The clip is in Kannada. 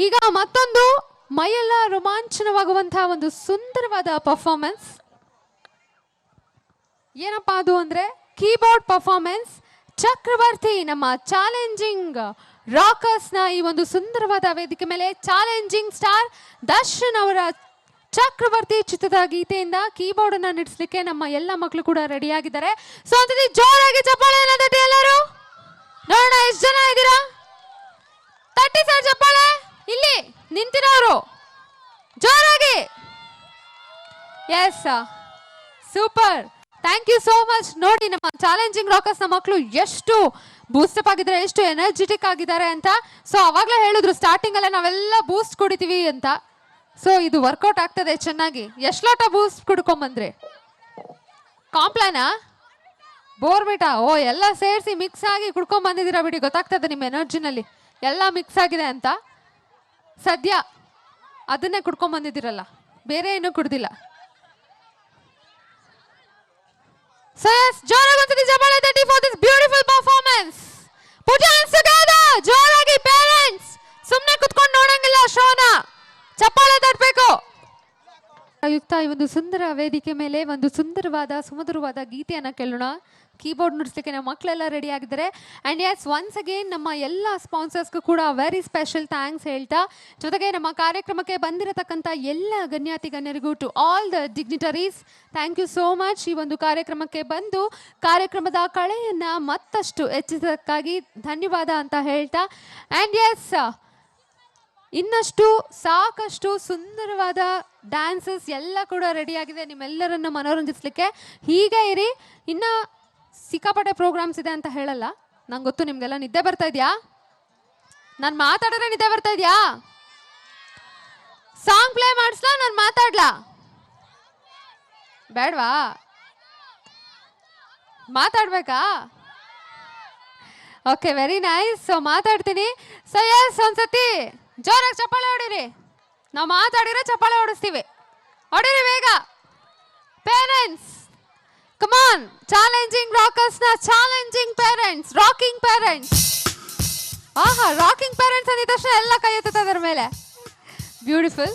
ಈಗ ಮತ್ತೊಂದು ಮೈಯೆಲ್ಲ ರೋಮಾಂಚನವಾಗುವಂತಹ ಒಂದು ಸುಂದರವಾದ ಪರ್ಫಾರ್ಮೆನ್ಸ್. ಏನಪ್ಪಾ ಅದು ಅಂದ್ರೆ ಕೀಬೋರ್ಡ್ ಪರ್ಫಾರ್ಮೆನ್ಸ್. ಚಕ್ರವರ್ತಿ ನಮ್ಮ ಚಾಲೆಂಜಿಂಗ್ ರಾಕರ್ಸ್ ನ ಈ ಒಂದು ಸುಂದರವಾದ ವೇದಿಕೆ ಮೇಲೆ ಚಾಲೆಂಜಿಂಗ್ ಸ್ಟಾರ್ ದರ್ಶನ್ ಅವರ ಚಕ್ರವರ್ತಿ ಚಿತ್ರದ ಗೀತೆಯಿಂದ ಕೀಬೋರ್ಡ್ ಅನ್ನ ನುಡಿಸ್ಲಿಕ್ಕೆ ನಮ್ಮ ಎಲ್ಲ ಮಕ್ಕಳು ಕೂಡ ರೆಡಿ ಆಗಿದ್ದಾರೆ. ಸೊ ಅಂತಂದ್ರೆ ಜೋರಾಗಿ ಚಪ್ಪಾಳೆ ತಟ್ಟಿ ಎಲ್ಲರೂ ನೋಡೋಣ ಎಷ್ಟು ಜನ ಇದ್ದೀರಾ. ತಟ್ಟಿ ಸರ್ ಚಪ್ಪಾಳೆ. ಇಲ್ಲಿ ನಿಂತಿರೋರು ಜೋರಾಗಿ. Yes super, thank you so much. ನೋಡಿ ನಮ್ಮ ಚಾಲೆಂಜಿಂಗ್ ರಾಕರ್ಸ್ ನ ಮಕ್ಕಳು ಎಷ್ಟು ಬೂಸ್ಟಪ್ ಆಗಿದ್ದಾರೆ, ಎಷ್ಟು ಎನರ್ಜೆಟಿಕ್ ಆಗಿದ್ದಾರೆ ಅಂತ. ಸೊ ಅವಾಗಲೇ ಹೇಳಿದ್ರು ಸ್ಟಾರ್ಟಿಂಗ್ ಅಲ್ಲೇ ನಾವೆಲ್ಲ ಬೂಸ್ಟ್ ಕುಡಿತೀವಿ ಅಂತ. ಸೊ ಇದು ವರ್ಕೌಟ್ ಆಗ್ತದೆ ಚೆನ್ನಾಗಿ. ಎಷ್ಟು ಲೋಟ ಬೂಸ್ಟ್ ಕುಡ್ಕೊಂಬಂದ್ರಿ? ಕಾಂಪ್ಲಾನಾ ಬೋರ್ಬಿಟಾ? ಓ ಎಲ್ಲ ಸೇರಿಸಿ ಮಿಕ್ಸ್ ಆಗಿ ಕುಡ್ಕೊಂಡ್ ಬಂದಿದ್ದೀರಾ ಬಿಡಿ, ಗೊತ್ತಾಗ್ತದೆ ನಿಮ್ಮ ಎನರ್ಜಿನಲ್ಲಿ ಎಲ್ಲ ಮಿಕ್ಸ್ ಆಗಿದೆ ಅಂತ. ಸದ್ಯ ಅದನ್ನೇ ಕುಡ್ಕೊಂಡ್ ಬಂದಿದ್ದೀರಲ್ಲ, ಬೇರೆ ಏನೂ ಕುಡ್ದಿಲ್ಲ. So yes, ಜೋರಾಗಿ ಜಪಾಳೆ ತಟ್ಟಿ for this beautiful performance. Put your hands together. ಜೋರಾಗಿ parents. ಸುಮ್ಮನೆ ಕುತ್ಕೊಂಡು ನೋಡಂಗಿಲ್ಲ ಶೋನ, ಚಪ್ಪಾಳೆ ತಟ್ಟಬೇಕು. ಆಯುಕ್ತ ಈ ಒಂದು ಸುಂದರ ವೇದಿಕೆ ಮೇಲೆ ಒಂದು ಸುಂದರವಾದ ಸುಮಧುರವಾದ ಗೀತೆಯನ್ನ ಕೇಳೋಣ. ಕೀಬೋರ್ಡ್ ನುಡಿಸ್ಲಿಕ್ಕೆ ನಮ್ಮ ಮಕ್ಕಳೆಲ್ಲ ರೆಡಿ ಆಗಿದ್ದಾರೆ. ಆ್ಯಂಡ್ ಎಸ್ ಒನ್ಸ್ ಅಗೇನ್ ನಮ್ಮ ಎಲ್ಲ ಸ್ಪಾನ್ಸರ್ಸ್ಗೂ ಕೂಡ ವೆರಿ ಸ್ಪೆಷಲ್ ಥ್ಯಾಂಕ್ಸ್ ಹೇಳ್ತಾ, ಜೊತೆಗೆ ನಮ್ಮ ಕಾರ್ಯಕ್ರಮಕ್ಕೆ ಬಂದಿರತಕ್ಕಂಥ ಎಲ್ಲ ಗಣ್ಯಾತಿ ಗಣ್ಯರಿಗೂ to all the dignitaries thank you so much. ಈ ಒಂದು ಕಾರ್ಯಕ್ರಮಕ್ಕೆ ಬಂದು ಕಾರ್ಯಕ್ರಮದ ಕಳೆಯನ್ನು ಮತ್ತಷ್ಟು ಹೆಚ್ಚಿಸೋದಕ್ಕಾಗಿ ಧನ್ಯವಾದ ಅಂತ ಹೇಳ್ತಾ, ಆ್ಯಂಡ್ ಎಸ್ ಇನ್ನಷ್ಟು ಸಾಕಷ್ಟು ಸುಂದರವಾದ ಡ್ಯಾನ್ಸಸ್ ಎಲ್ಲ ಕೂಡ ರೆಡಿಯಾಗಿದೆ ನಿಮ್ಮೆಲ್ಲರನ್ನ ಮನೋರಂಜಿಸ್ಲಿಕ್ಕೆ. ಹೀಗೆ ಇರಿ, ಇನ್ನು ಸಿಕ್ಕಾಪಟ್ಟೆ ಪ್ರೋಗ್ರಾಮ್ಸ್ ಇದೆ ಅಂತ ಹೇಳಲ್ಲ, ನಂಗೆ ಗೊತ್ತು ನಿಮ್ಗೆಲ್ಲ ನಿದ್ದೆ ಬರ್ತಾ ಇದೆಯಾ? ನಾನು ಮಾತಾಡಿದ್ರೆ ನಿದ್ದೆ ಬರ್ತಾ ಇದೆಯಾ? ಸಾಂಗ್ ಪ್ಲೇ ಮಾಡಿಸ್ಲಾ, ನಾನು ಮಾತಾಡ್ಲಾ? ಬೇಡವಾ? ಮಾತಾಡ್ಬೇಕಾ? Okay, very nice. ಸೊ ಮಾತಾಡ್ತೀನಿ. ಸೊ ಎಸ್ ಒಂದ್ಸತಿ ಜೋರಾಗಿ ಚಪ್ಪಾಳೆ ಹೊಡಿರಿ. ನಾವು ಮಾತಾಡಿದ್ರೆ ಚಪ್ಪಾಳೆ ಹೊಡಿಸ್ತೀವಿ, ಹೊಡಿರಿ ಬೇಗ. Parents come on, challenging rockers na challenging parents, rocking parents. ಆಹಾ, ರಾಕಿಂಗ್ ಪೇರೆಂಟ್ಸ್ ಅಂದಿದ ತಕ್ಷಣ ಎಲ್ಲ ಕೈ ಎತ್ತುತ್ತೆ ಅದರ ಮೇಲೆ. ಬ್ಯೂಟಿಫುಲ್.